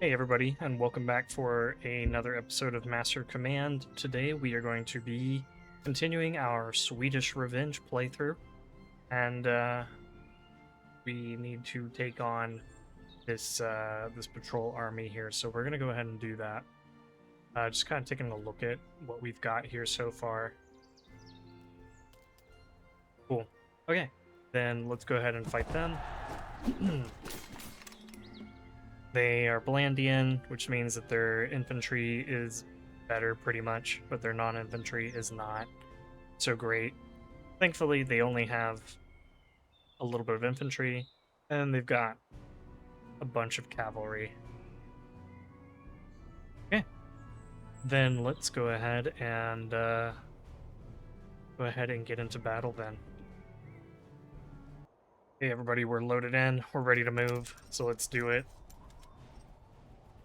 Hey everybody, and welcome back for another episode of Master Command. Today we are going to be continuing our Swedish Revenge playthrough, and we need to take on this patrol army here. So we're gonna go ahead and do that. Just kind of taking a look at what we've got here so far. Cool. Okay, then let's go ahead and fight them. They are Blandian, which means that their infantry is better pretty much, but their non-infantry is not so great. Thankfully, they only have a little bit of infantry, and they've got a bunch of cavalry. Okay, then let's go ahead and get into battle then. Okay, everybody, we're loaded in. We're ready to move, so let's do it.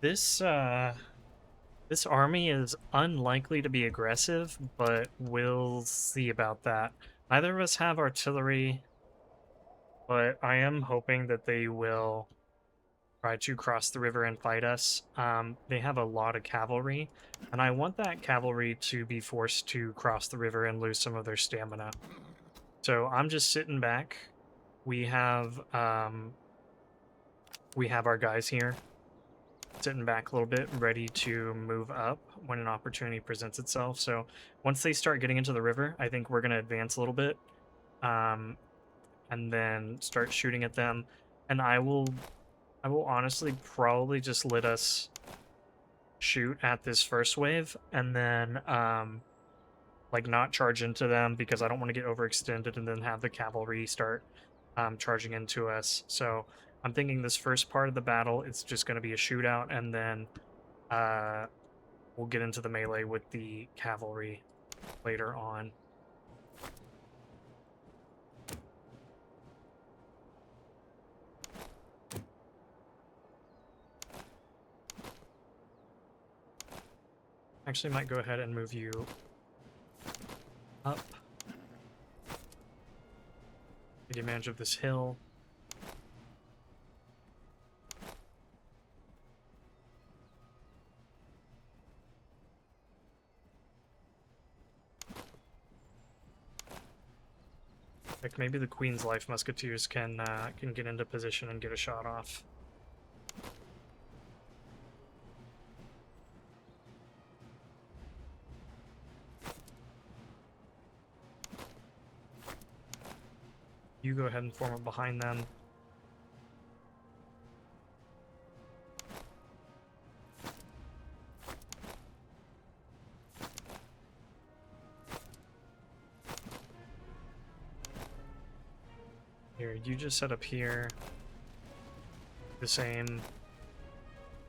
This army is unlikely to be aggressive, but we'll see about that. Neither of us have artillery, but I am hoping that they will try to cross the river and fight us. They have a lot of cavalry, and I want that cavalry to be forced to cross the river and lose some of their stamina. So I'm just sitting back. We have our guys here sitting back a little bit, ready to move up when an opportunity presents itself. So once they start getting into the river, I think we're going to advance a little bit, and then start shooting at them. And I will honestly probably just let us shoot at this first wave, and then like not charge into them, because I don't want to get overextended and then have the cavalry start charging into us. So I'm thinking this first part of the battle, it's just going to be a shootout, and then we'll get into the melee with the cavalry later on. Actually, might go ahead and move you up. Take advantage of this hill. Like maybe the Queen's Life Musketeers can get into position and get a shot off. You go ahead and form up behind them. Here, you just set up here. The same.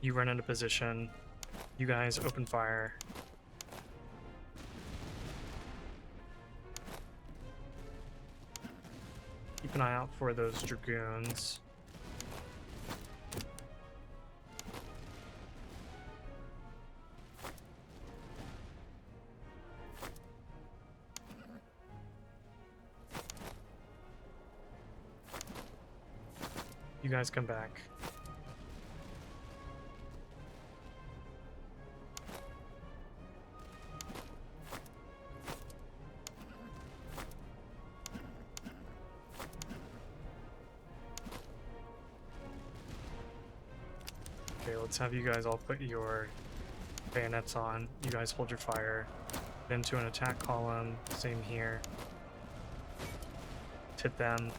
You run into position. You guys open fire. Keep an eye out for those dragoons. You guys come back. Okay, let's have you guys all put your bayonets on. You guys hold your fire. Get into an attack column. Same here. Hit them.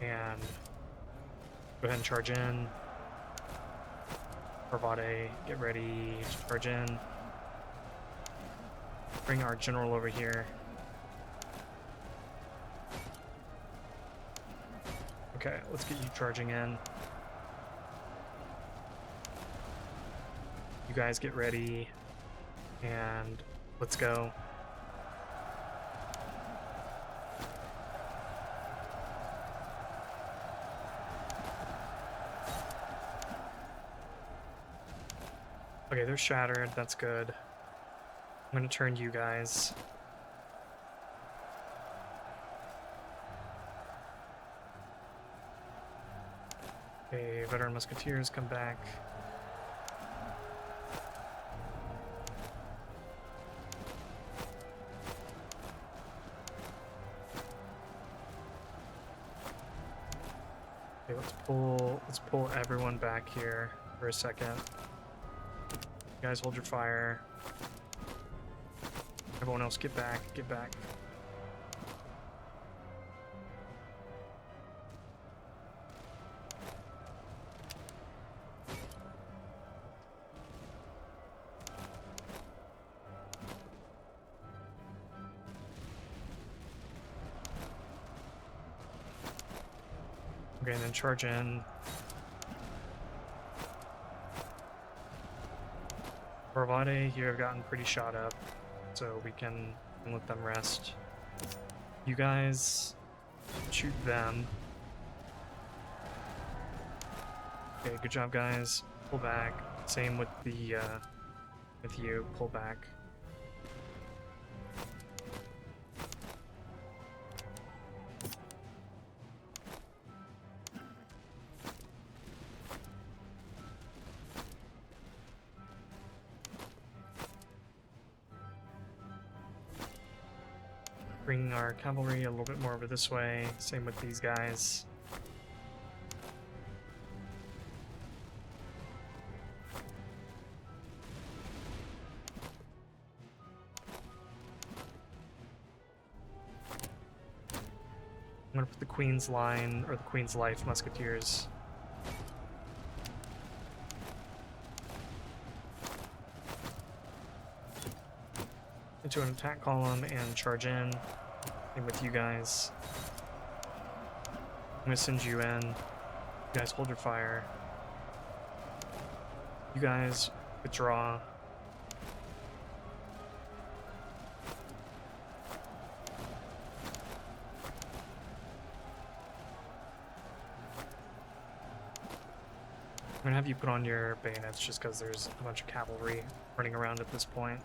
And go ahead and charge in. Bravade, get ready to charge in. Bring our general over here. Okay, let's get you charging in. You guys get ready, and let's go. Okay, they're shattered. That's good. I'm gonna turn you guys. Okay, veteran musketeers, come back. Okay, let's pull everyone back here for a second. You guys hold your fire. Everyone else get back, get back. Okay, and then charge in. Bravade here have gotten pretty shot up, so we can let them rest. You guys shoot them. Okay, good job, guys. Pull back. Same with the with you. Pull back. Bringing our cavalry a little bit more over this way. Same with these guys. I'm gonna put the Queen's Line, or the Queen's Life Musketeers. Into an attack column and charge in. Same with you guys. I'm gonna send you in. You guys hold your fire. You guys withdraw. I'm gonna have you put on your bayonets just because there's a bunch of cavalry running around at this point.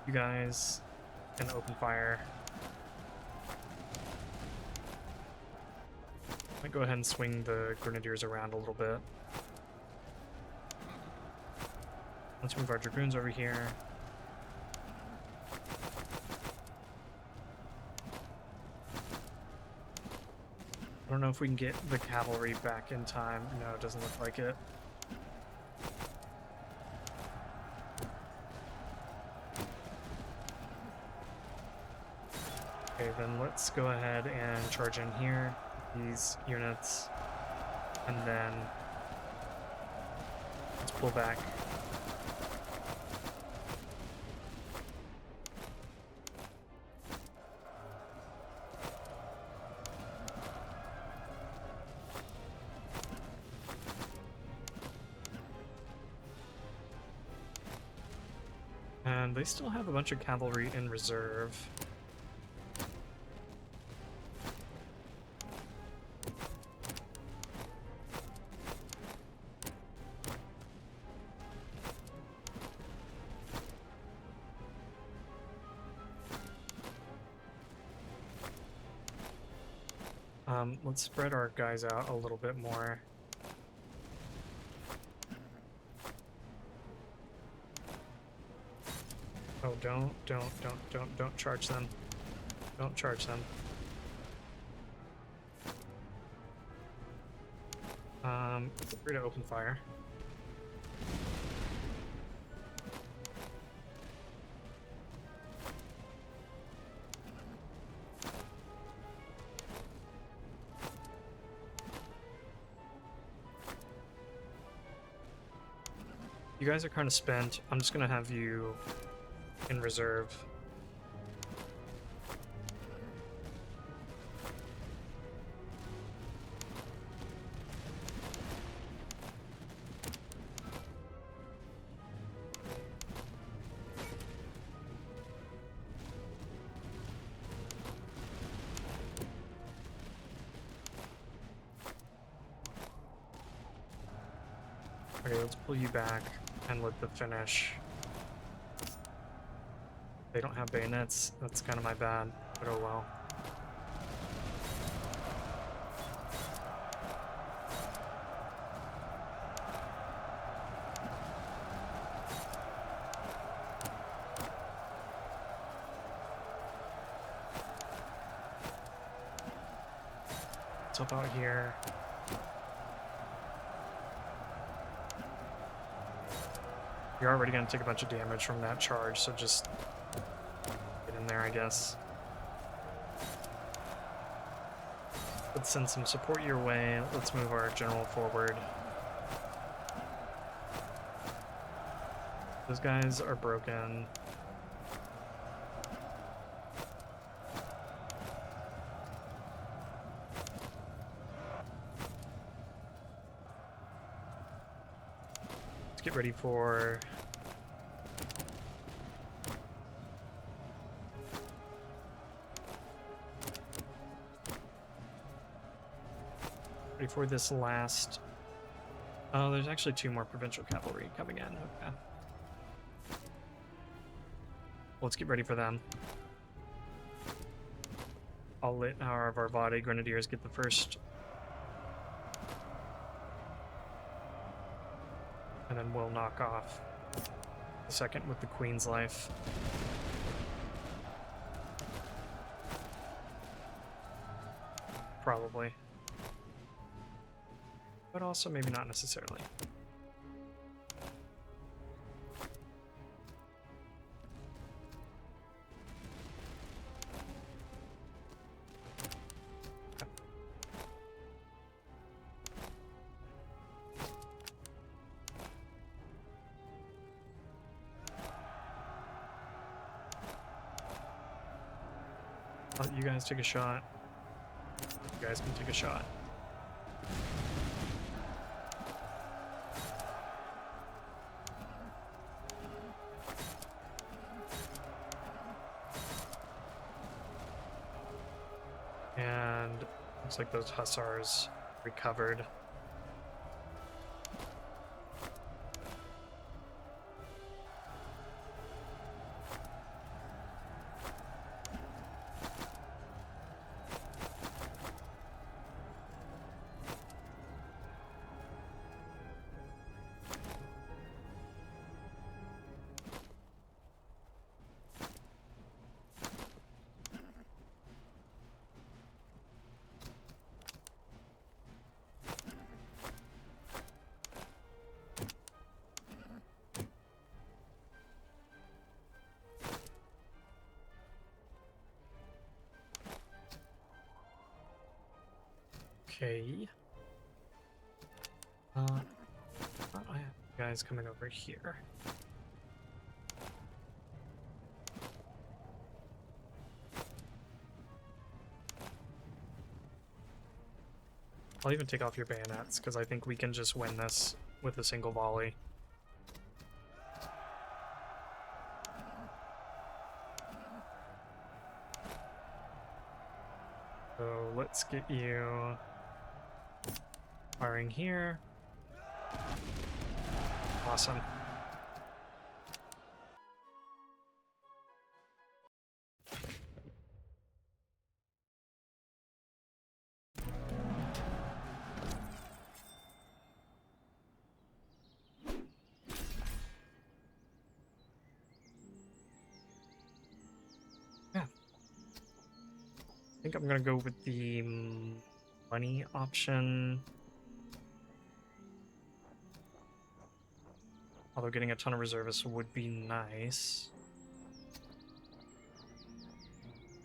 You guys can open fire. Might go ahead and swing the grenadiers around a little bit. Let's move our dragoons over here. I don't know if we can get the cavalry back in time. No, it doesn't look like it. Okay, then let's go ahead and charge in here, these units, and then let's pull back. And they still have a bunch of cavalry in reserve. Let's spread our guys out a little bit more. Oh, don't charge them. Don't charge them. Feel free to open fire. You guys are kind of spent. I'm just gonna have you in reserve. Okay, let's pull you back and let them finish. They don't have bayonets. That's kind of my bad, but oh well. Let's help out here. You're already going to take a bunch of damage from that charge, so just get in there, I guess. Let's send some support your way. Let's move our general forward. Those guys are broken. Let's get ready for... ready for this last... Oh, there's actually 2 more provincial cavalry coming in. Okay. Let's get ready for them. I'll let our Varvadi Grenadiers get the first. And then we'll knock off the second with the Queen's Life. Probably. But also maybe not necessarily. I'll let you guys take a shot. You guys can take a shot. And looks like those hussars recovered. Okay. I have guys coming over here. I'll even take off your bayonets, because I think we can just win this with a single volley. So let's get you firing here. Awesome. Yeah. I think I'm gonna go with the money option. Although getting a ton of reservists would be nice.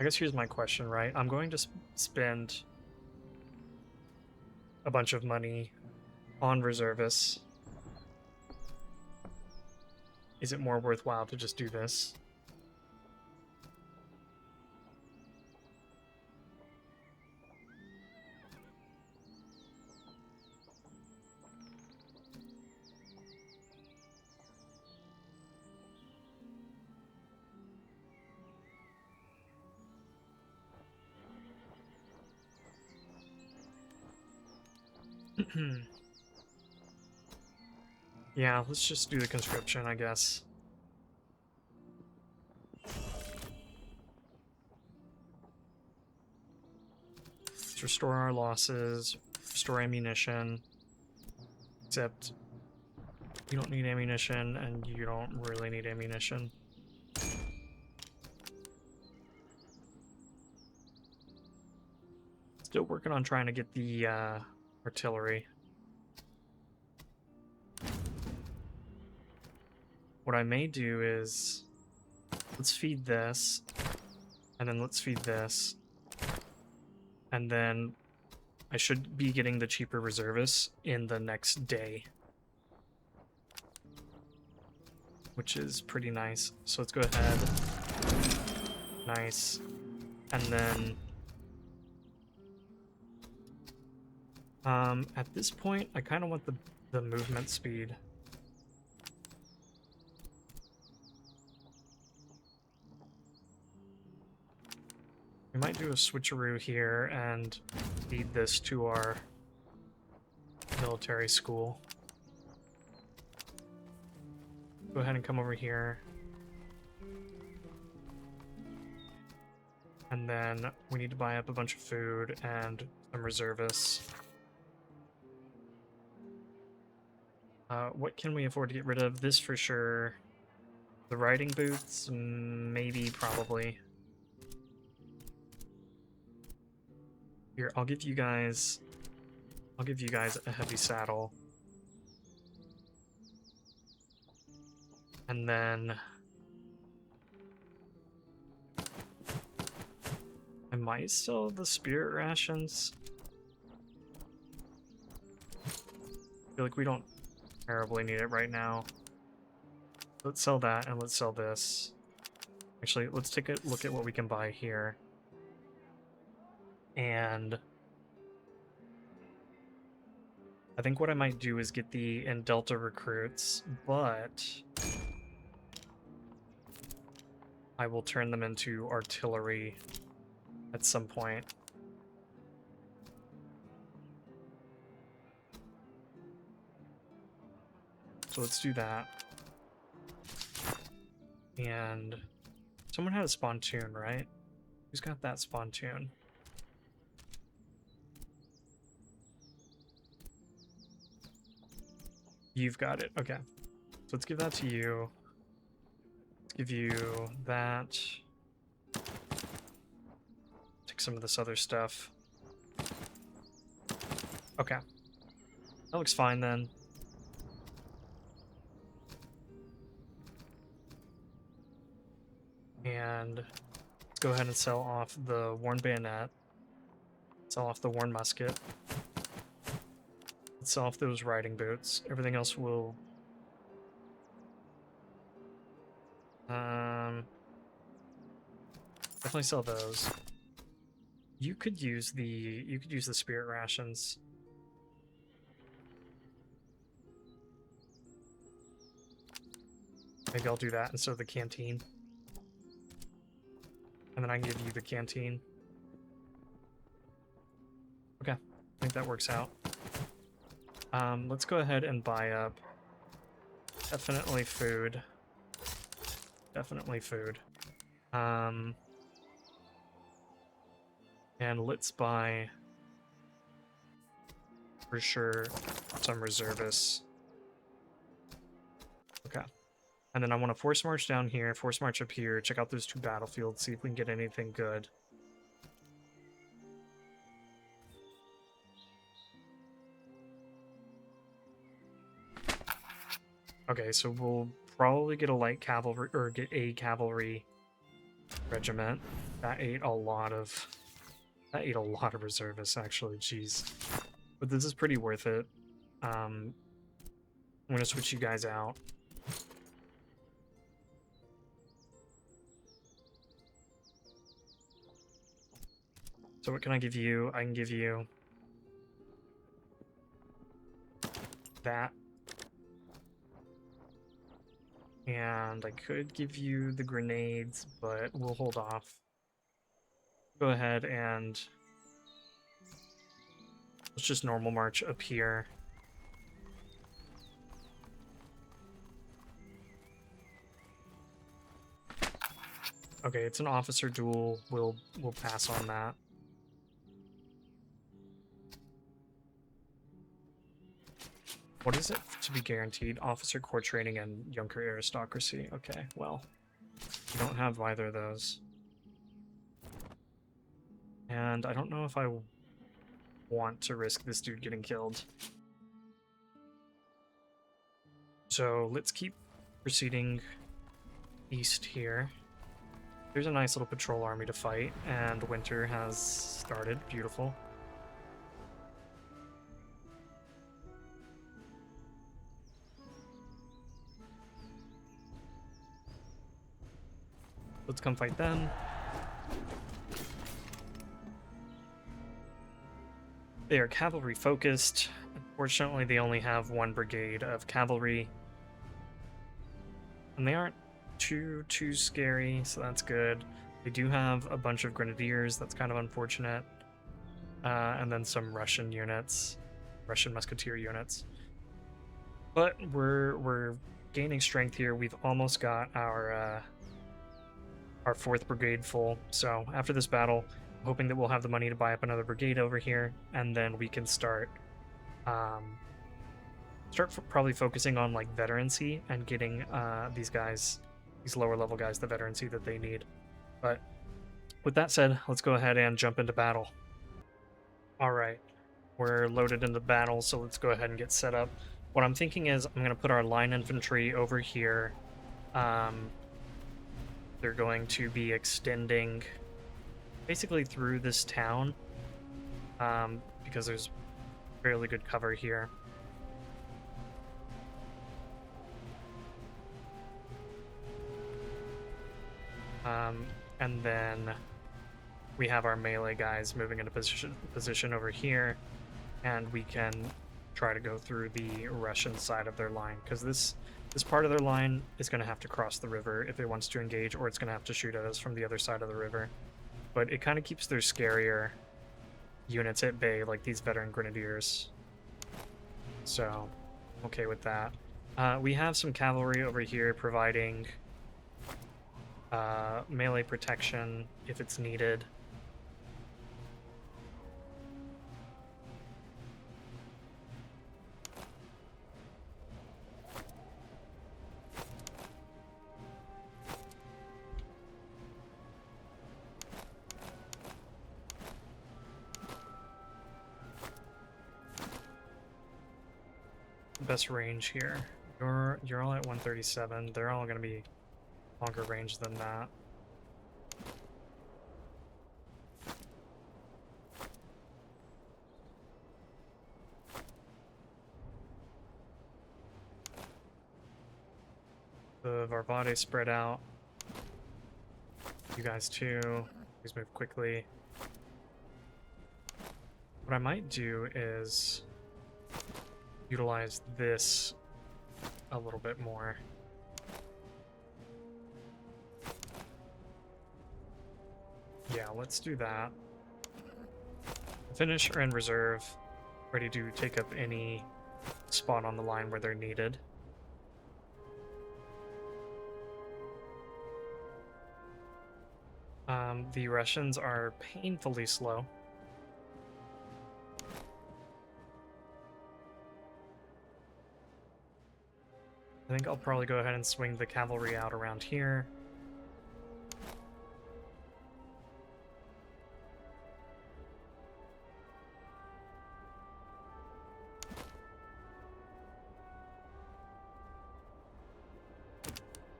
I guess here's my question, right? I'm going to spend a bunch of money on reservists. Is it more worthwhile to just do this? Yeah, let's just do the conscription, I guess. Let's restore our losses, restore ammunition. Except you don't need ammunition, and you don't really need ammunition. Let's Still working on trying to get the artillery. What I may do is, let's feed this, and then let's feed this, and then I should be getting the cheaper reservists in the next day, which is pretty nice. So let's go ahead. Nice. And then at this point, I kind of want the movement speed. We might do a switcheroo here and feed this to our military school. Go ahead and come over here. And then we need to buy up a bunch of food and some reservists. What can we afford to get rid of? This for sure. The riding boots, maybe, probably. Here, I'll give you guys a heavy saddle. And then I might sell the spirit rations. I feel like we don't terribly need it right now. Let's sell that and let's sell this. Actually, let's take a look at what we can buy here. And I think what I might do is get the Indelta recruits, but I will turn them into artillery at some point. So let's do that. And someone had a spontoon, right? Who's got that spontoon? You've got it. Okay. So let's give that to you. Let's give you that. Take some of this other stuff. Okay. That looks fine then. And let's go ahead and sell off the worn bayonet. Sell off the worn musket. Let's sell off those riding boots. Everything else will... definitely sell those. You could use the spirit rations. Maybe I'll do that instead of the canteen. And then I can give you the canteen. Okay, I think that works out. Let's go ahead and buy up definitely food. Definitely food. And let's buy for sure some reservists. Okay. And then I want to force march down here, force march up here, check out those two battlefields, see if we can get anything good. Okay, so we'll probably get a light cavalry, or get a cavalry regiment. That ate a lot of reservists, actually, jeez. But this is pretty worth it. I'm gonna switch you guys out. So what can I give you? I can give you that. And I could give you the grenades, but we'll hold off. Go ahead and let's just normal march up here. Okay, it's an officer duel. We'll pass on that. What is it to be guaranteed? Officer Corps training and Junker aristocracy. Okay, well, we don't have either of those. And I don't know if I want to risk this dude getting killed. So let's keep proceeding east here. There's a nice little patrol army to fight, and winter has started. Beautiful. Let's come fight them. They are cavalry focused. Unfortunately, they only have one brigade of cavalry. And they aren't too scary, so that's good. They do have a bunch of grenadiers, that's kind of unfortunate. And then some Russian units, Russian musketeer units. But we're gaining strength here. We've almost got our 4th brigade full. So after this battle, I'm hoping that we'll have the money to buy up another brigade over here, and then we can start probably focusing on like veterancy and getting these guys, these lower level guys, the veterancy that they need. But with that said, let's go ahead and jump into battle. All right, we're loaded into battle, so let's go ahead and get set up. What I'm thinking is I'm going to put our line infantry over here. They're going to be extending basically through this town because there's fairly good cover here. And then we have our melee guys moving into position over here, and we can try to go through the Russian side of their line, because this part of their line is going to have to cross the river if it wants to engage, or it's going to have to shoot at us from the other side of the river. But it kind of keeps their scarier units at bay, like these veteran grenadiers. So, okay with that. We have some cavalry over here providing melee protection if it's needed. Best range here. You're all at 137. They're all going to be longer range than that. The Varvade spread out. You guys too. Please move quickly. What I might do is utilize this a little bit more. Yeah, let's do that. Finish are in reserve, ready to take up any spot on the line where they're needed. The Russians are painfully slow. I think I'll probably go ahead and swing the cavalry out around here.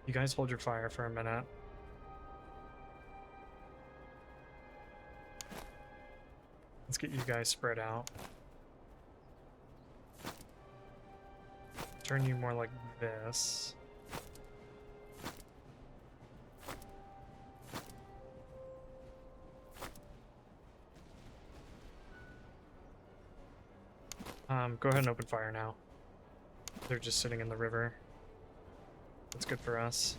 You guys hold your fire for a minute. Let's get you guys spread out. Turn you more like this. Go ahead and open fire now. They're just sitting in the river. That's good for us.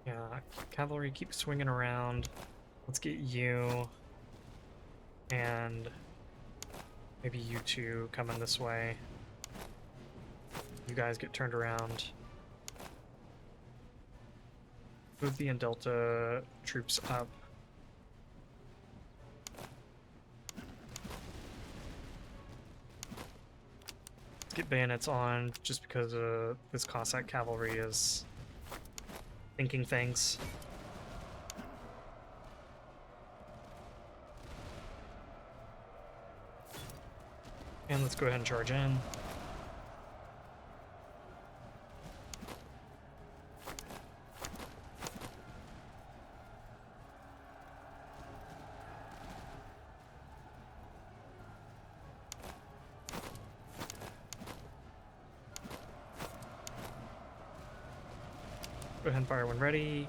Yeah, cavalry, keep swinging around. Let's get you and maybe you two coming this way. You guys get turned around. Move the Indelta troops up. Let's get bayonets on, just because this Cossack cavalry is thinking things. And let's go ahead and charge in. Go ahead and fire when ready.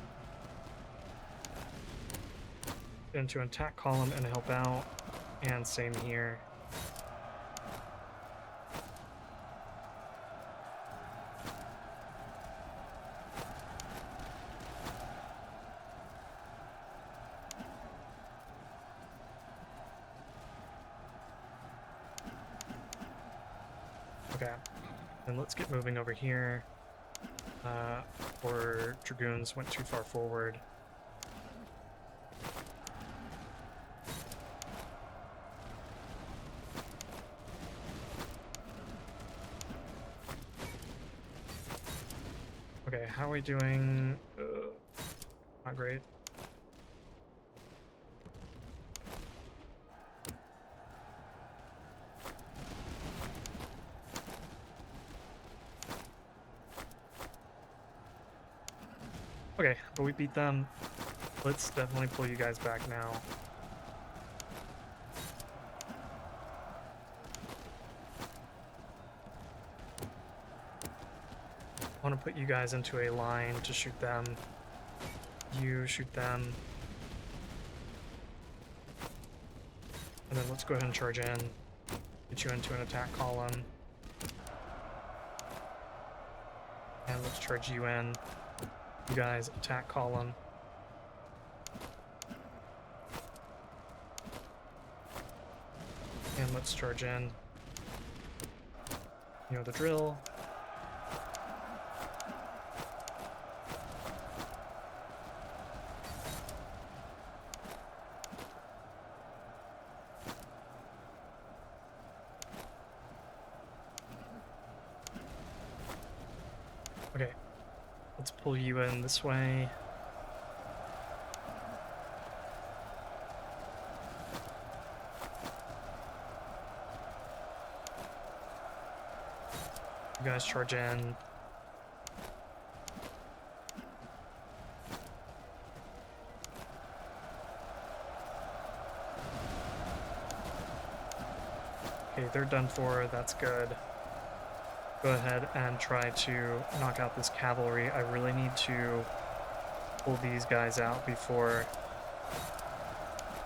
Into an attack column and help out. And same here. Okay, and let's get moving over here. Or Dragoons went too far forward. Okay, how are we doing? Not great. Okay, but we beat them. Let's definitely pull you guys back now. I want to put you guys into a line to shoot them. You shoot them. And then let's go ahead and charge in. Get you into an attack column. And let's charge you in. You guys, attack column. And let's charge in. You know the drill. Okay. Let's pull you in this way. You guys charge in. Okay, they're done for. That's good. Go ahead and try to knock out this cavalry. I really need to pull these guys out before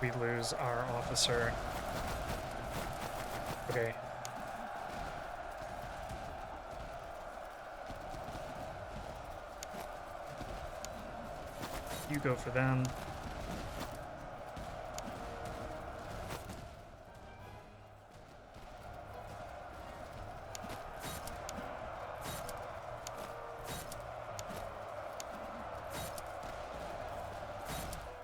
we lose our officer. Okay. You go for them.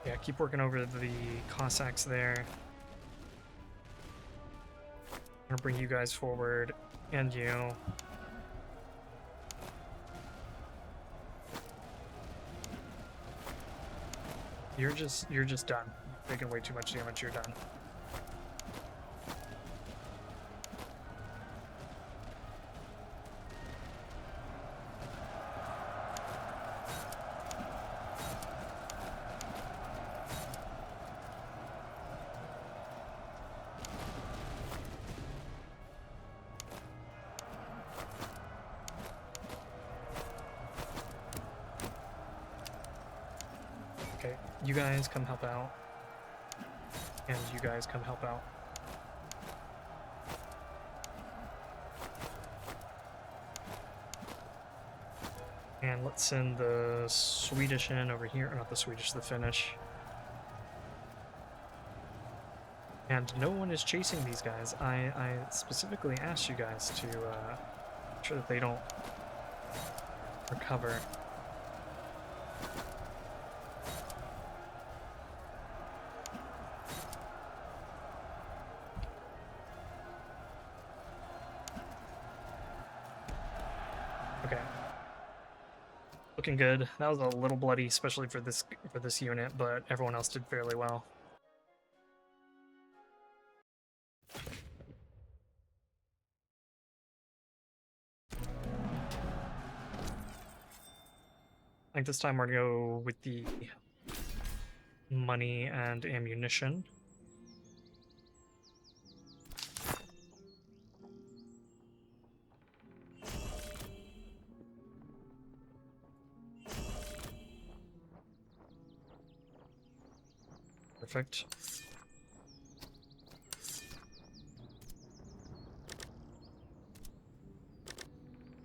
Yeah, keep working over the Cossacks there. I'm gonna bring you guys forward, and you. You're just done. You're taking way too much damage, you're done. Okay, you guys come help out. And you guys come help out. And let's send the Swedish in over here. Or not the Swedish, the Finnish. And no one is chasing these guys. I specifically asked you guys to make sure that they don't recover. Looking good. That was a little bloody, especially for this unit, but everyone else did fairly well. I think this time we're gonna go with the money and ammunition. Perfect.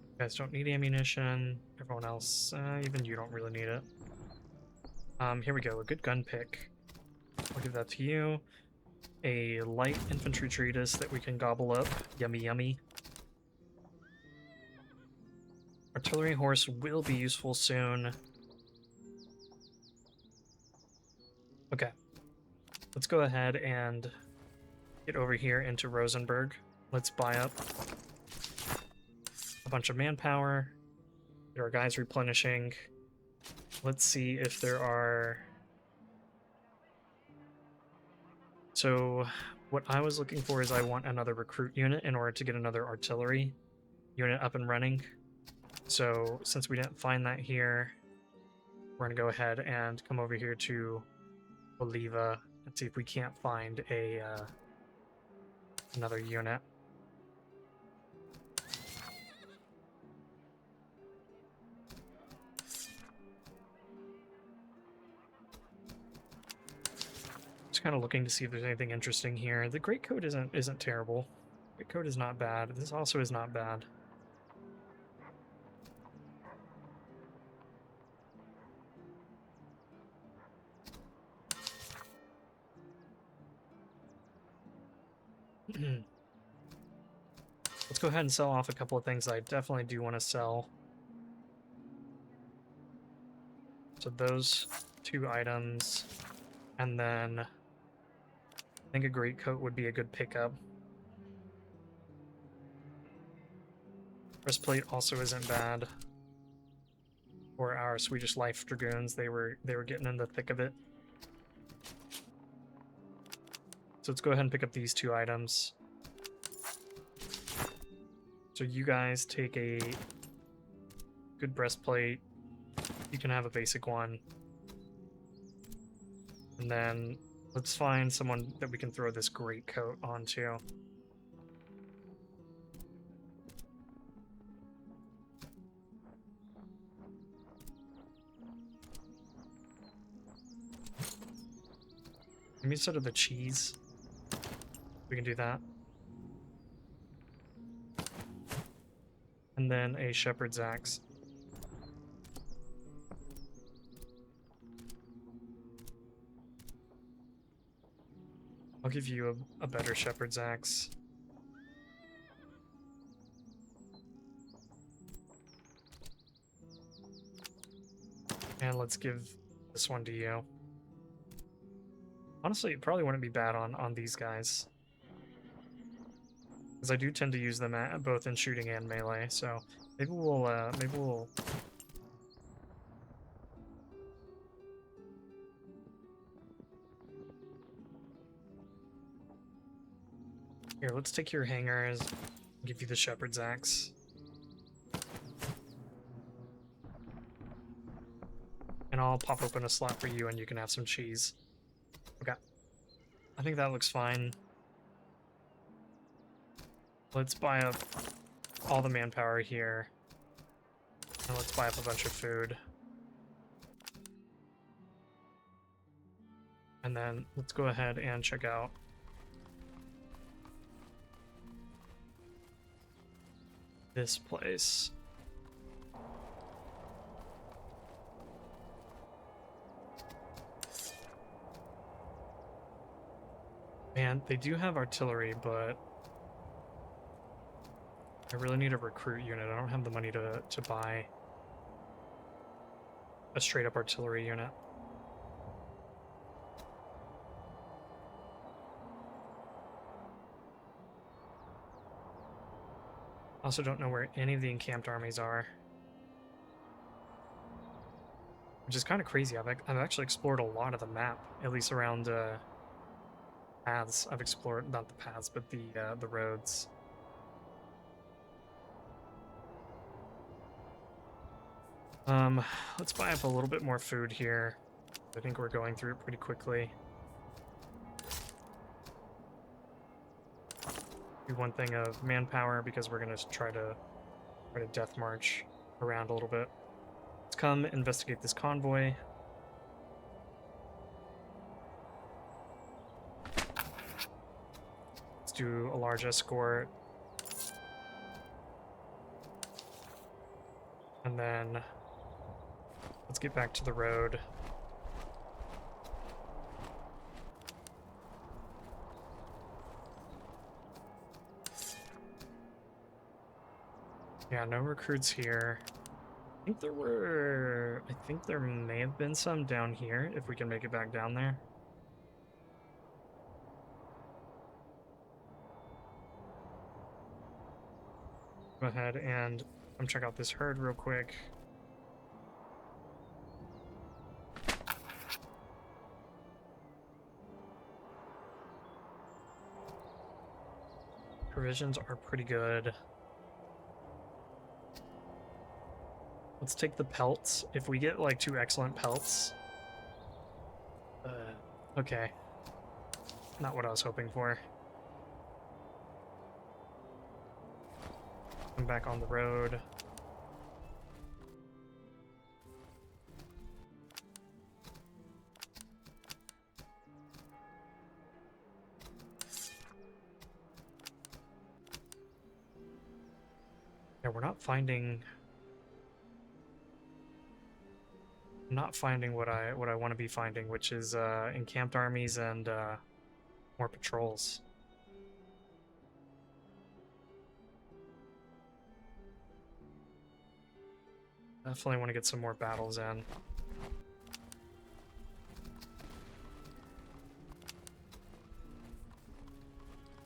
You guys don't need ammunition. Everyone else, even you don't really need it. Here we go. A good gun pick. I'll give that to you. A light infantry treatise that we can gobble up. Yummy, yummy. Artillery horse will be useful soon. Okay. Let's go ahead and get over here into Rosenberg. Let's buy up a bunch of manpower. Get our guys replenishing. Let's see if there are... So what I was looking for is I want another recruit unit in order to get another artillery unit up and running. So since we didn't find that here, we're going to go ahead and come over here to Oliva and see if we can't find a another unit. Just kind of looking to see if there's anything interesting here. The Great Coat isn't terrible. Great Coat is not bad. This also is not bad. Let's go ahead and sell off a couple of things I definitely do want to sell. So those 2 items, and then I think a Great Coat would be a good pickup. Breastplate also isn't bad. For our Swedish Life Dragoons, they were getting in the thick of it. So let's go ahead and pick up these 2 items. So you guys take a good breastplate. You can have a basic one. And then let's find someone that we can throw this Great Coat onto. Maybe instead of the cheese, we can do that. And then a shepherd's axe. I'll give you a better shepherd's axe. And let's give this one to you. Honestly, it probably wouldn't be bad on these guys. Because I do tend to use them both in shooting and melee, so maybe we'll... Here, let's take your hangers, give you the shepherd's axe. And I'll pop open a slot for you and you can have some cheese. Okay. I think that looks fine. Let's buy up all the manpower here. And let's buy up a bunch of food. And then let's go ahead and check out this place. Man, they do have artillery, but I really need a recruit unit. I don't have the money to buy a straight-up artillery unit. I also don't know where any of the encamped armies are. which is kind of crazy. I've actually explored a lot of the map, at least around paths. I've explored not the paths, but the roads. Let's buy up a little bit more food here. I think we're going through it pretty quickly. Do one thing of manpower because we're gonna try to death march around a little bit. Let's come investigate this convoy. Let's do a large escort. And then let's get back to the road. Yeah, no recruits here. I think there may have been some down here, if we can make it back down there. Go ahead and come check out this herd real quick. Provisions are pretty good. Let's take the pelts. If we get like 2 excellent pelts. Okay. Not what I was hoping for. Come back on the road. Yeah, we're not finding what I want to be finding, which is encamped armies and more patrols. Definitely want to get some more battles in.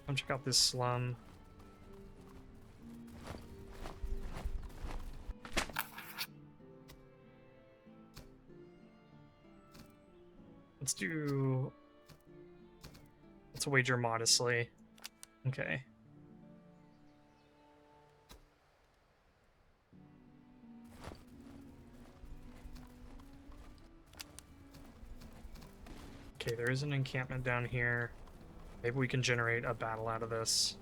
Come check out this slum. Let's wager modestly. Okay. Okay, there is an encampment down here. Maybe we can generate a battle out of this.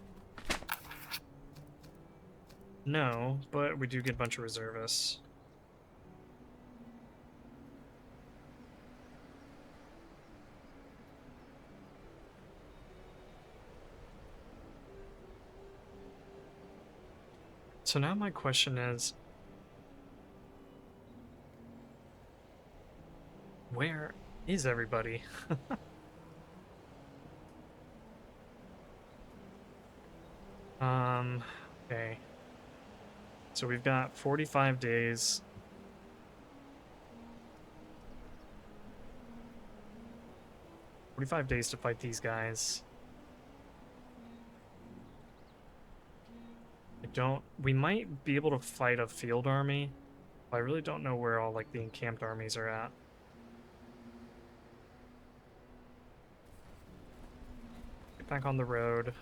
No, but we do get a bunch of reservists. So now my question is, where is everybody? Okay. So we've got 45 days. To fight these guys. We might be able to fight a field army. But I really don't know where all like the encamped armies are at. Get back on the road.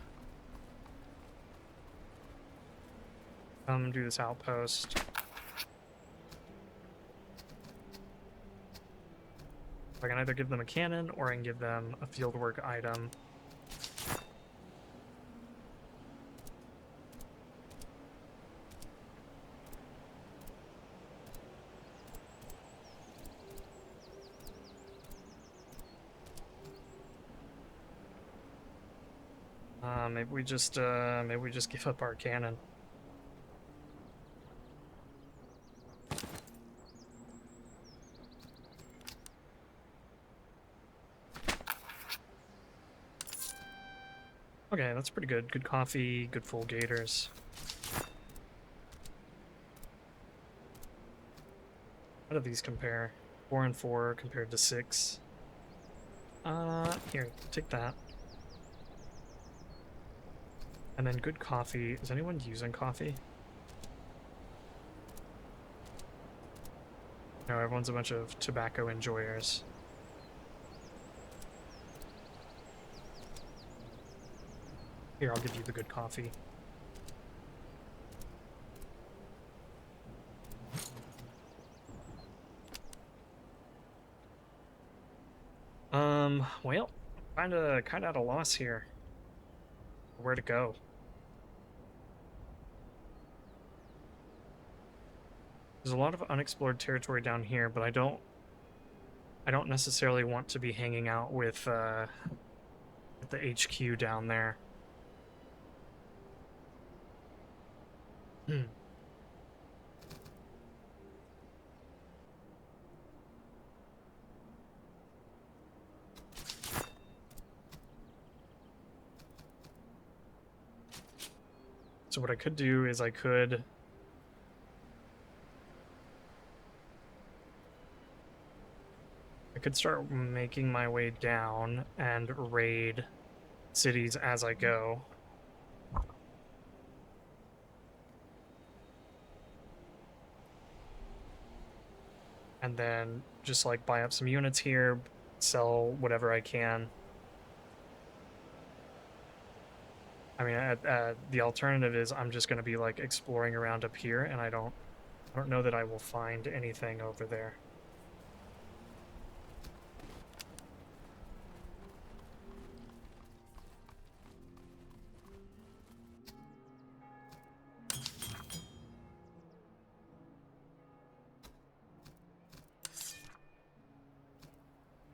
Come do this outpost. I can either give them a cannon or I can give them a fieldwork item. Maybe we just give up our cannon. Okay, that's pretty good. Good coffee, good full gators. How do these compare? 4 and 4 compared to 6. Here, take that. And then good coffee. Is anyone using coffee? No, everyone's a bunch of tobacco enjoyers. Here, I'll give you the good coffee. Well, kinda at a loss here. Where to go? There's a lot of unexplored territory down here, but I don't necessarily want to be hanging out with the HQ down there. So what I could do is I could start making my way down and raid cities as I go. And then just like buy up some units here, sell whatever I can. I mean, the alternative is I'm just going to be like exploring around up here, and I don't know that I will find anything over there.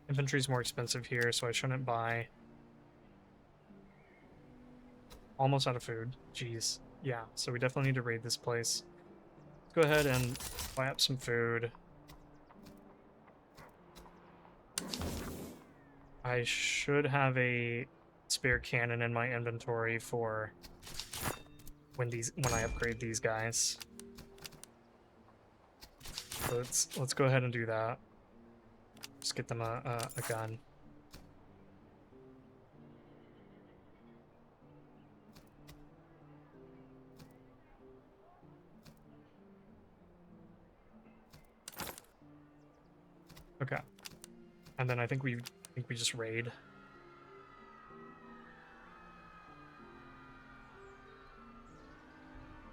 Infantry's more expensive here, so I shouldn't buy. Almost out of food. Jeez. Yeah, so we definitely need to raid this place. Let's go ahead and buy up some food. I should have a spare cannon in my inventory for when I upgrade these guys. So let's go ahead and do that. Just get them a gun. Okay. And then I think we just raid.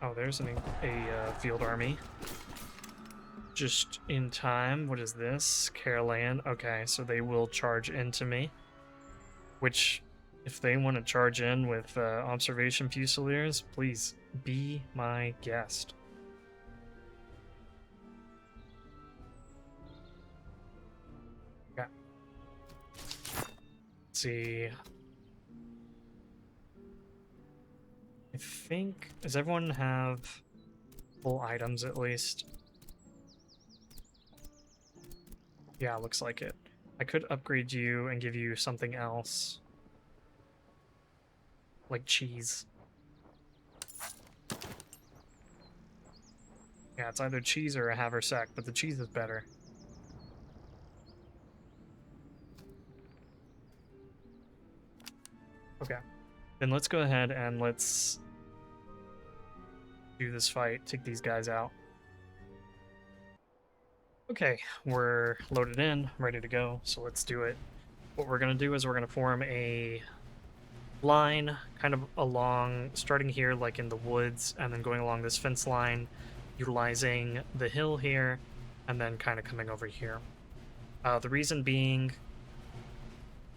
Oh, there's a field army. Just in time. What is this? Carolan. Okay, so they will charge into me. Which, if they want to charge in with observation fusiliers, please be my guest. Okay. Let's see. I think... Does everyone have full items at least? Yeah, looks like it. I could upgrade you and give you something else. Like cheese. Yeah, it's either cheese or a haversack, but the cheese is better. Okay. Then let's go ahead and let's do this fight, take these guys out. Okay, we're loaded in, ready to go, so let's do it. What we're going to do is we're going to form a line kind of along, starting here like in the woods, and then going along this fence line, utilizing the hill here, and then kind of coming over here. The reason being,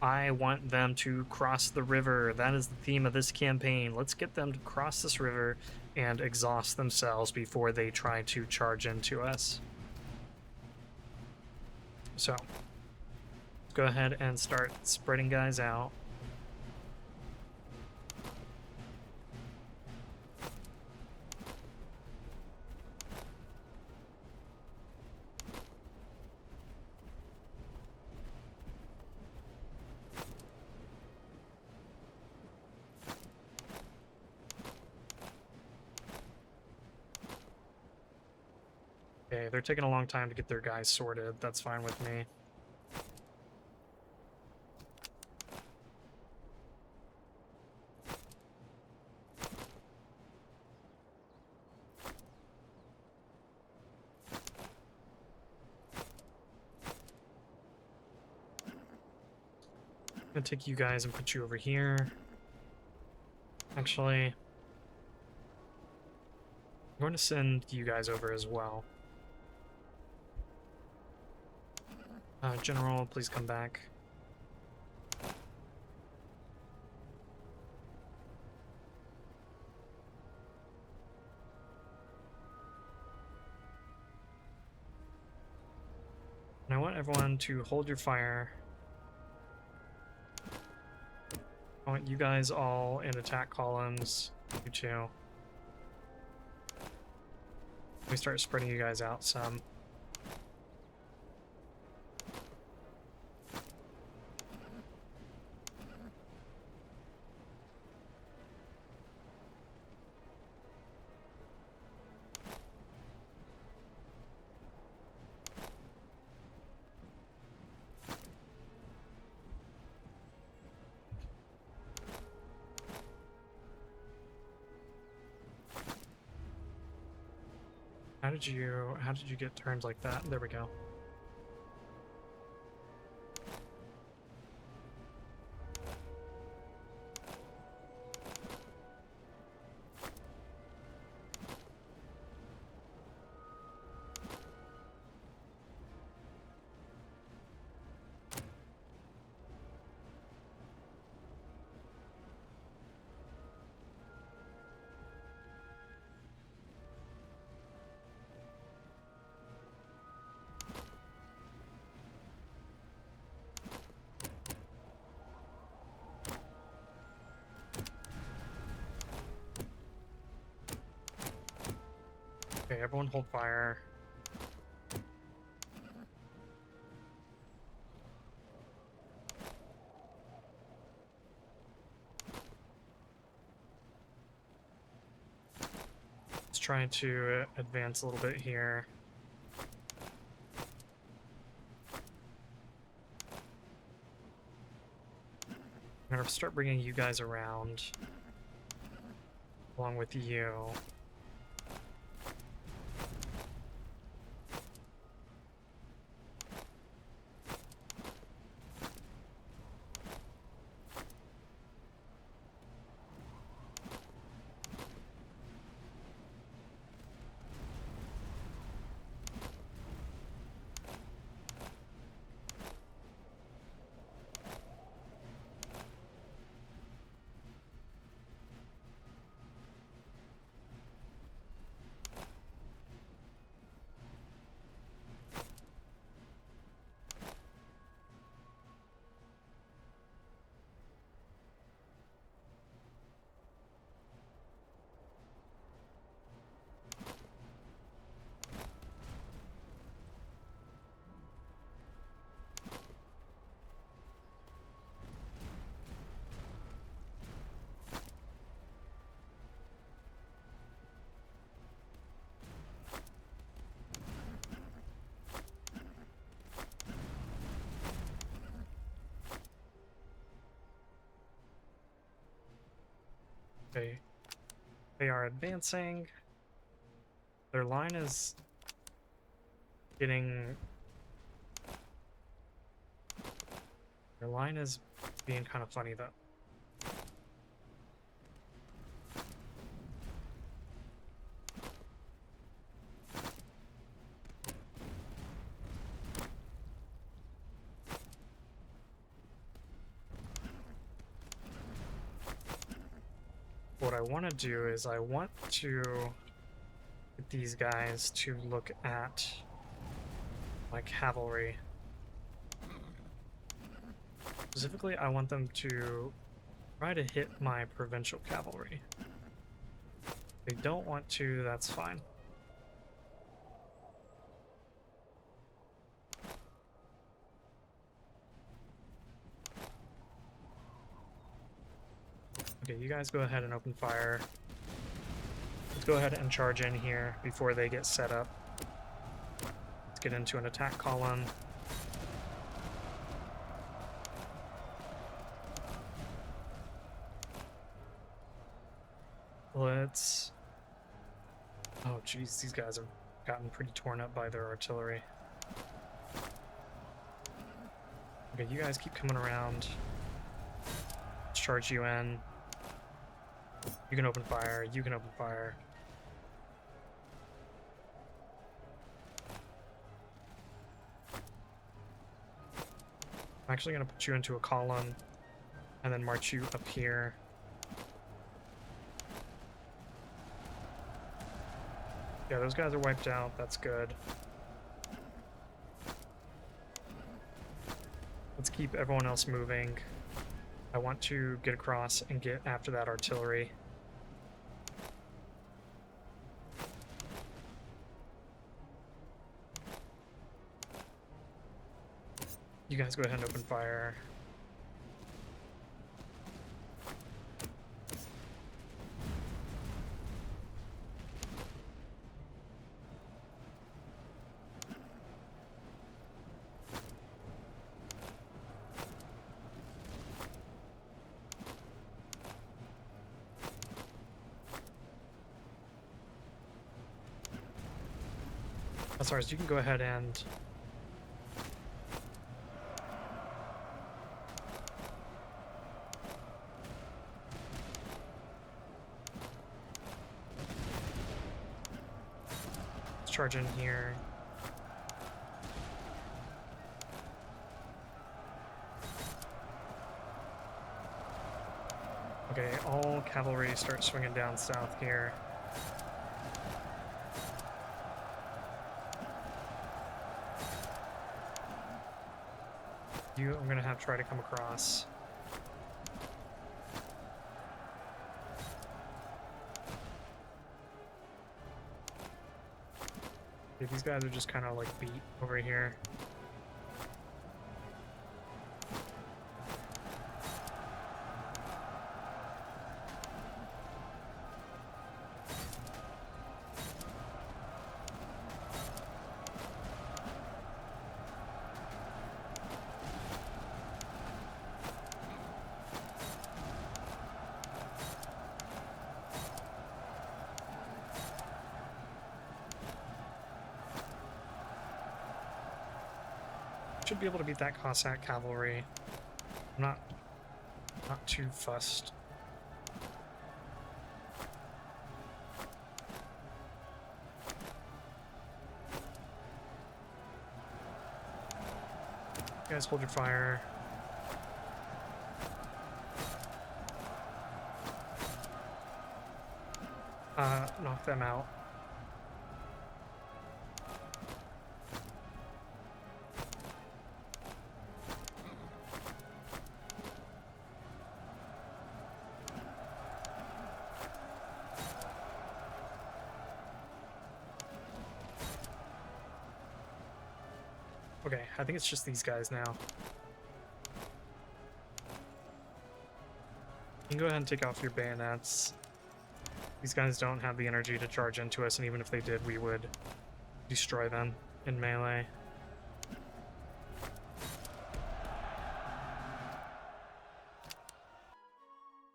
I want them to cross the river. That is the theme of this campaign. Let's get them to cross this river and exhaust themselves before they try to charge into us. So, let's go ahead and start spreading guys out. Okay, they're taking a long time to get their guys sorted. That's fine with me. gonna take you guys and put you over here. Actually, I'm going to send you guys over as well. General, please come back. And I want everyone to hold your fire. I want you guys all in attack columns. You too. We start spreading you guys out some. How did you get turns like that? There we go. Okay, everyone hold fire. Let's try to advance a little bit here. I'm gonna start bringing you guys around along with you. They are advancing. Their line is getting... Their line is being kind of funny, though. What I want to do is I want to get these guys to look at my cavalry. Specifically, I want them to try to hit my provincial cavalry. If they don't want to, that's fine. Okay, you guys go ahead and open fire. Let's go ahead and charge in here before they get set up. Let's get into an attack column. Let's... Oh geez, these guys have gotten pretty torn up by their artillery. Okay, you guys keep coming around. charge you in. You can open fire. You can open fire. I'm actually going to put you into a column and then march you up here. Yeah, those guys are wiped out. That's good. Let's keep everyone else moving. I want to get across and get after that artillery. You guys go ahead and open fire. As far as you can go ahead and charge in here. Okay, all cavalry start swinging down south here. I'm gonna have to try to come across. Okay, these guys are just kind of like beat over here. Should be able to beat that Cossack cavalry. I'm not too fussed. You guys hold your fire. Knock them out. Okay, I think it's just these guys now. You can go ahead and take off your bayonets. These guys don't have the energy to charge into us, and even if they did, we would destroy them in melee.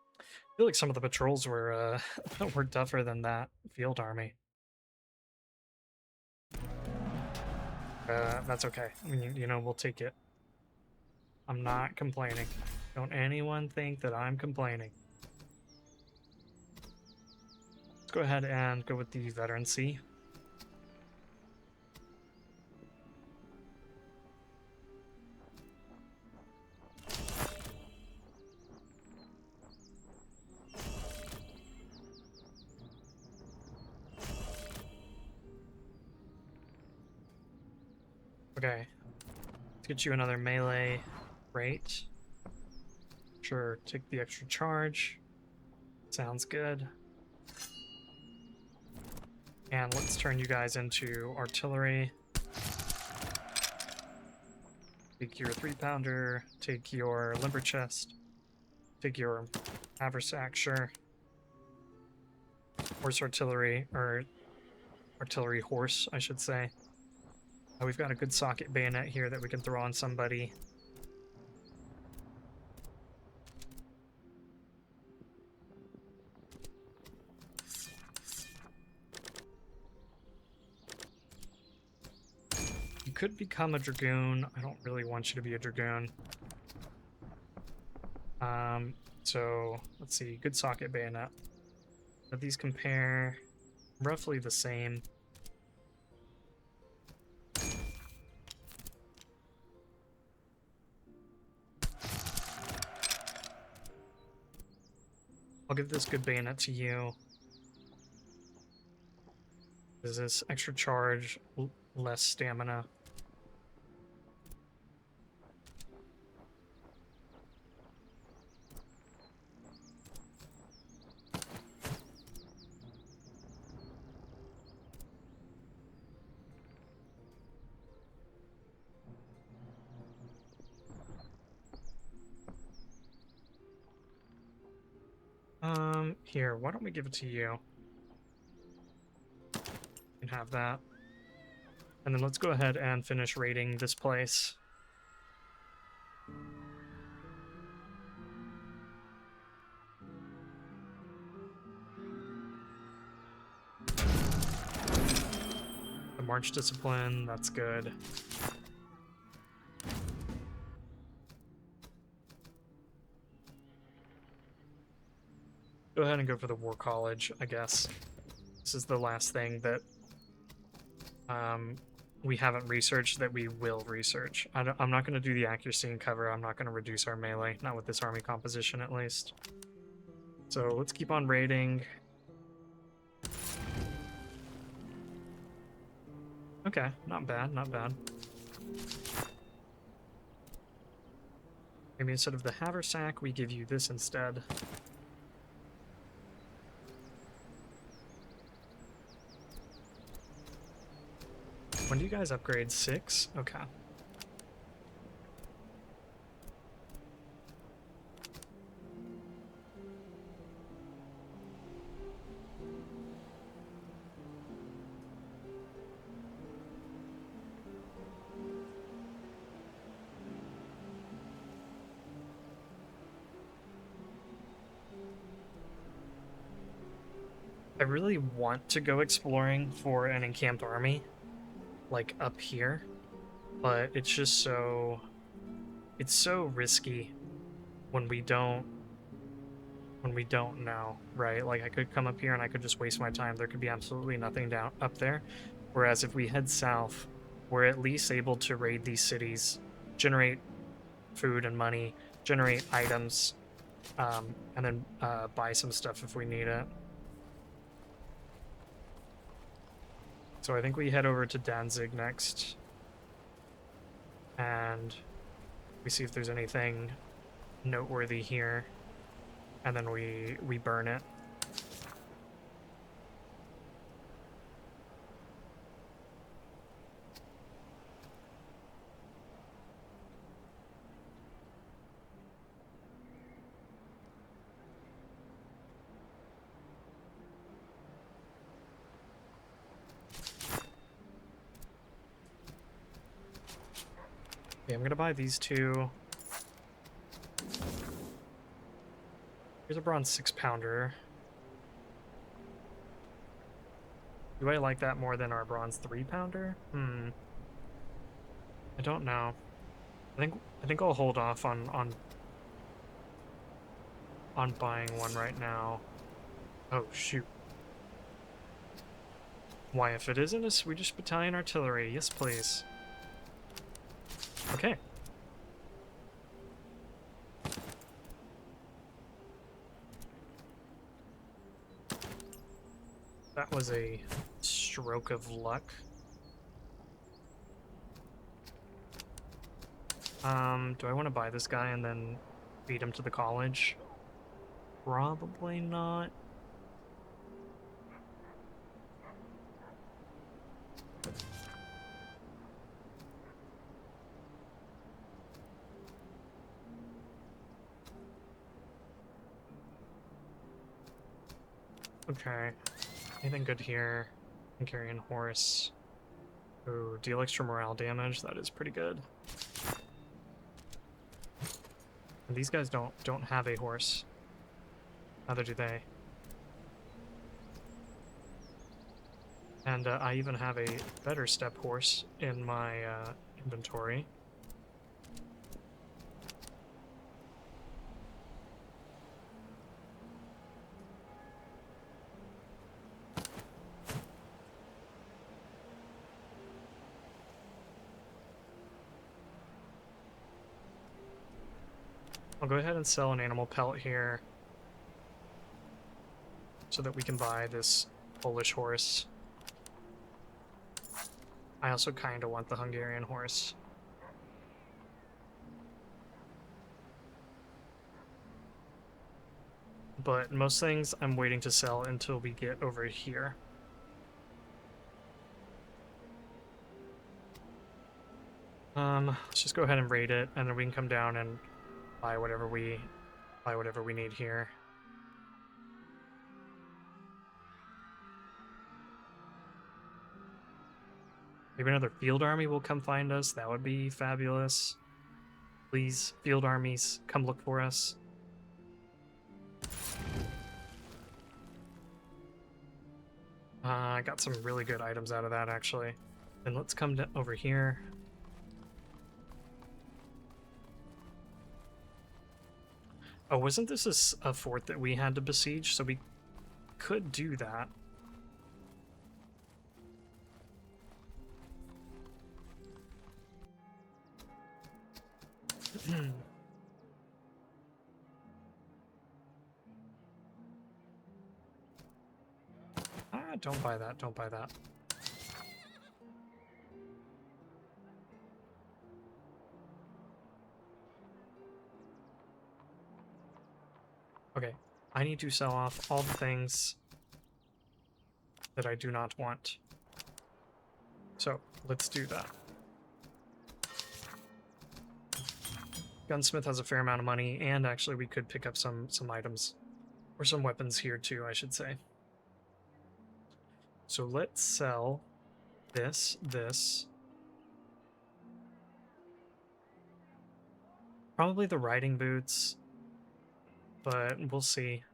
I feel like some of the patrols were were tougher than that field army. That's okay. I mean, you know, we'll take it. I'm not complaining. Don't anyone think that I'm complaining. Let's go ahead and go with the veterancy. Okay, let's get you another melee rate. Sure, take the extra charge. Sounds good. And let's turn you guys into artillery. Take your 3-pounder, take your limber chest, take your haversack, sure. Horse artillery, or artillery horse, I should say. We've got a good socket bayonet here that we can throw on somebody. You could become a dragoon. I don't really want you to be a dragoon. So let's see, good socket bayonet. But these compare roughly the same. I'll give this good bayonet to you. Is this extra charge, less stamina? Here, why don't we give it to you? You can have that. And then let's go ahead and finish raiding this place. The March discipline, that's good. Go ahead and go for the War College, I guess. This is the last thing that we haven't researched that we will research. I'm not going to do the accuracy and cover. I'm not going to reduce our melee, not with this army composition at least. So let's keep on raiding. Okay, not bad, not bad. Maybe instead of the haversack, we give you this instead. When do you guys upgrade? 6? Okay. I really want to go exploring for an encamped army, like up here, but it's just so risky when we don't know, right? Like I could come up here and I could just waste my time. There could be absolutely nothing down up there. Whereas if we head south, we're at least able to raid these cities, generate food and money, generate items, and then buy some stuff if we need it. So I think we head over to Danzig next, and we see if there's anything noteworthy here, and then we burn it. Okay, I'm gonna buy these two. Here's a bronze 6-pounder. Do I like that more than our bronze 3-pounder? I don't know. I think I'll hold off on buying one right now. Oh shoot. Why, if it isn't a Swedish battalion artillery, yes please. Okay. That was a stroke of luck. Do I want to buy this guy and then feed him to the college? Probably not. Okay. Anything good here? Hungarian horse. Ooh, deal extra morale damage. That is pretty good. And these guys don't have a horse. Neither do they. And I even have a better step horse in my inventory. I'll go ahead and sell an animal pelt here so that we can buy this Polish horse. I also kind of want the Hungarian horse. But most things I'm waiting to sell until we get over here. Let's just go ahead and raid it, and then we can come down and buy whatever we need here. Maybe another field army will come find us. That would be fabulous. Please, field armies, come look for us. I got some really good items out of that, actually. And let's come over here. Oh, wasn't this a fort that we had to besiege? So we could do that. Don't buy that, don't buy that. Okay, I need to sell off all the things that I do not want. So, let's do that. Gunsmith has a fair amount of money, and actually we could pick up some items, or some weapons here too, I should say. So let's sell this. Probably the riding boots, but we'll see.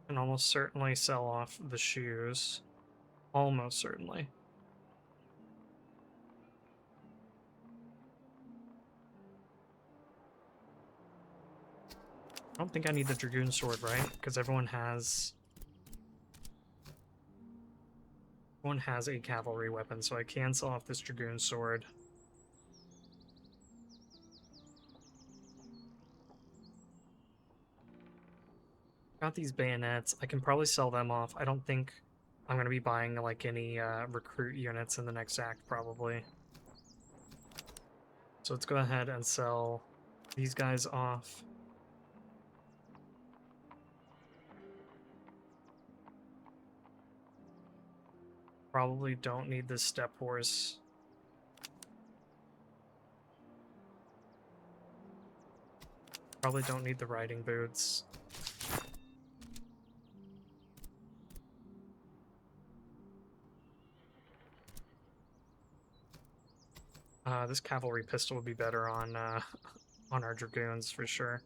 And almost certainly sell off the shoes. Almost certainly. I don't think I need the Dragoon Sword, right? Because everyone has a cavalry weapon, so I can sell off this Dragoon Sword. Got these bayonets. I can probably sell them off. I don't think I'm going to be buying like any recruit units in the next act, probably. So let's go ahead and sell these guys off. Probably don't need this step horse. Probably don't need the riding boots. This cavalry pistol would be better on our dragoons for sure.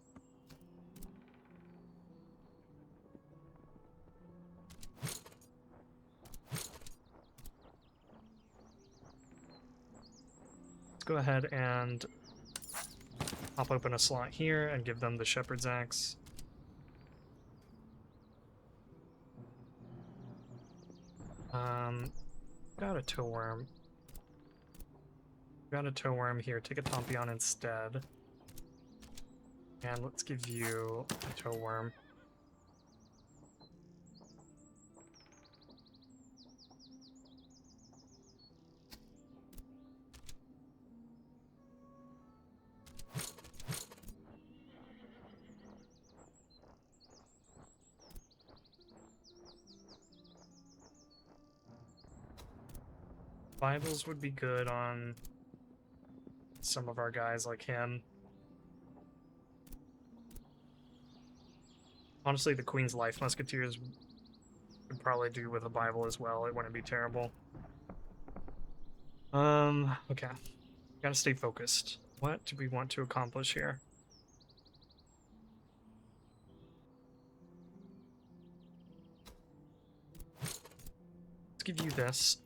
Let's go ahead and pop open a slot here and give them the shepherd's axe. Got a tow worm. Got a tow worm here. Take a Tompion instead. And let's give you a tow worm. Bibles would be good on some of our guys like him. Honestly, the Queen's Life Musketeers could probably do with a Bible as well. It wouldn't be terrible. Okay. Gotta stay focused. What do we want to accomplish here? Let's give you this.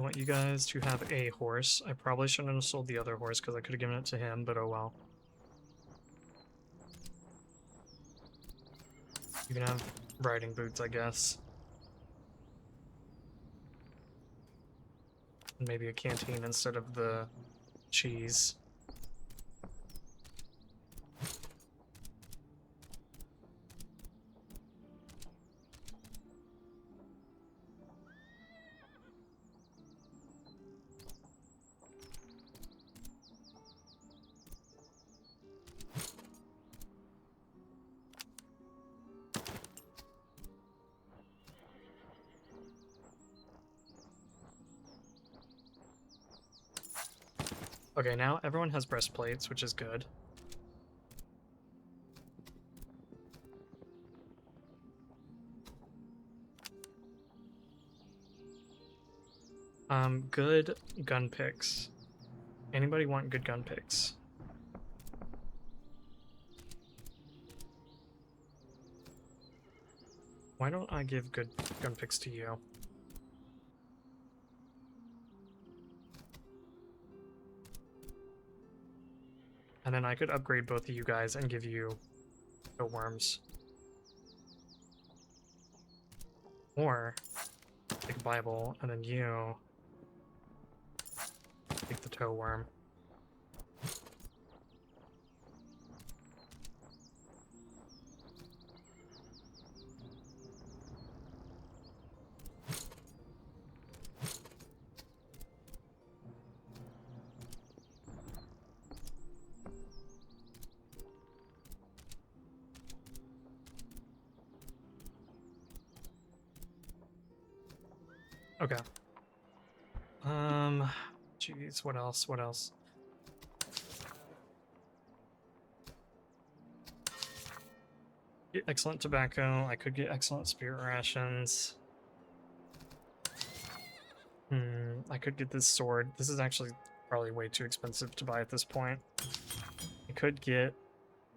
want you guys to have a horse. I probably shouldn't have sold the other horse because I could have given it to him, but oh well. You can have riding boots, I guess. And maybe a canteen instead of the cheese. Okay, now everyone has breastplates, which is good. Good gun picks. Anybody want good gun picks? Why don't I give good gun picks to you? And then I could upgrade both of you guys and give you the worms. Or take a Bible, and then you take the toe worm. Okay. Jeez, what else? What else? Get excellent tobacco. I could get excellent spirit rations. I could get this sword. This is actually probably way too expensive to buy at this point. I could get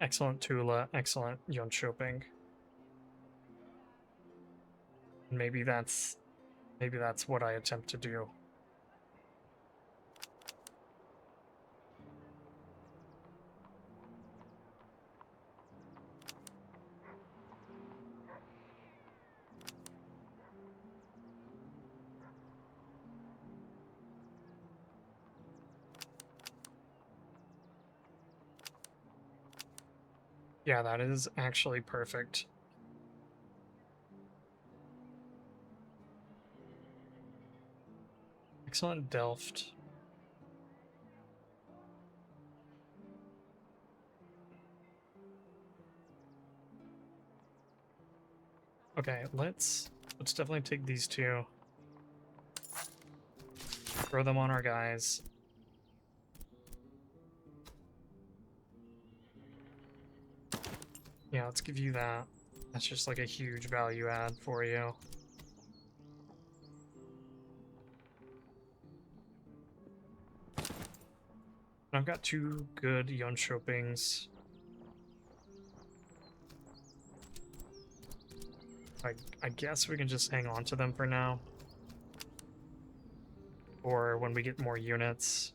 excellent Tula, excellent Jönköping. Maybe that's what I attempt to do. Yeah, that is actually perfect. Excellent Delft. Okay, let's definitely take these two. Throw them on our guys. Yeah, let's give you that. That's just like a huge value add for you. I've got two good Jönköpings. I guess we can just hang on to them for now. Or when we get more units.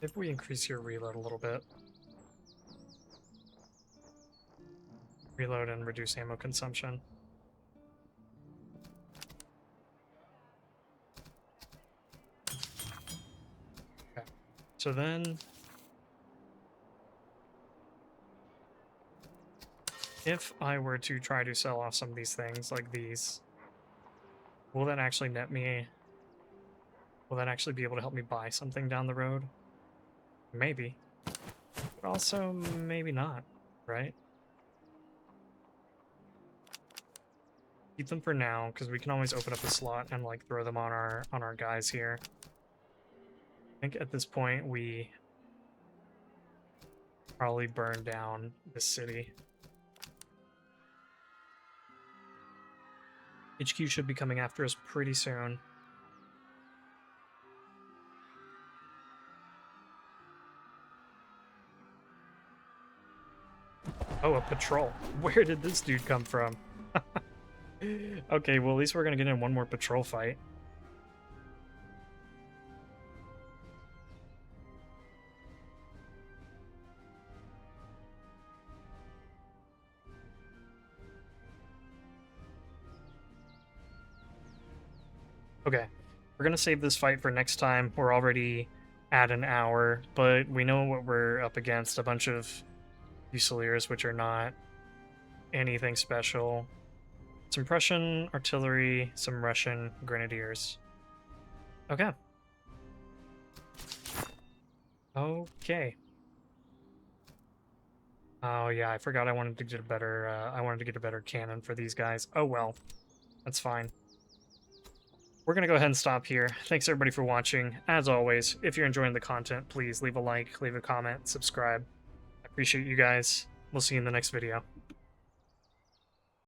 If we increase your reload a little bit. Reload and reduce ammo consumption. Okay. So then, if I were to try to sell off some of these things, like these, will that actually net me? Will that actually be able to help me buy something down the road? Maybe. But also, maybe not, right? Keep them for now, because we can always open up a slot and like throw them on our guys here. think at this point we probably burn down this city. HQ should be coming after us pretty soon. Oh, a patrol. Where did this dude come from? Okay, well, at least we're gonna get in one more patrol fight. Okay, we're gonna save this fight for next time. We're already at an hour, but we know what we're up against. A bunch of Fusiliers, which are not anything special. Some Prussian artillery, some Russian grenadiers. Okay. Okay. Oh yeah, I forgot I wanted to get a better cannon for these guys. Oh well. That's fine. We're going to go ahead and stop here. Thanks everybody for watching. As always, if you're enjoying the content, please leave a like, leave a comment, subscribe. I appreciate you guys. We'll see you in the next video.